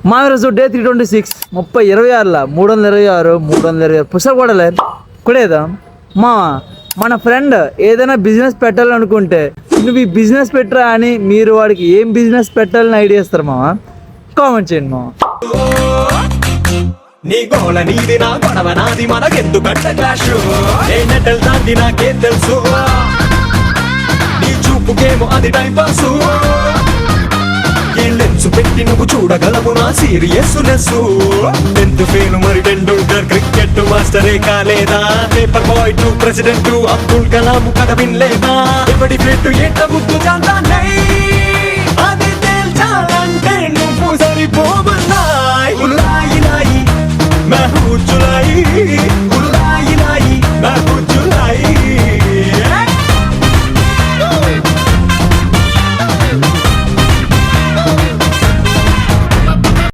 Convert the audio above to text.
మా ఈరోజు డే 326 26 326 326 పుస్తకం కూడా కూడేదా మా మన ఫ్రెండ్ ఏదైనా బిజినెస్ పెట్టాలనుకుంటే నువ్వు ఈ బిజినెస్ పెట్టరా అని మీరు వాడికి ఏం బిజినెస్ పెట్టాలని ఐడియా ఇస్తారు మామ. కామెంట్ చేయండి మామ. నీ గోల నీది నా గొడవ నాది మనకెందుకంట క్లాష్ నెటల్ దాంది నాకేం తెలుసు నీ చూపుకేమో అది టైం పాసు ఈ లెన్స్ పెట్టి నువ్వు చూడగలవు నా సీరియస్నెస్ టెన్త్ ఫెయిల్ మరి టెండూల్కర్ క్రికెట్ మాస్టరే కాలేదా paper boy to president Abdul Kalam కథ వినలేదా ఎవడి పెట్టు ఎట్ట బుద్ధు జాంతానై అది తేల్చాలంటే నువ్వు సరిపోవన్నాయి ఉలాయి లాయి मैं हूँ जुलाई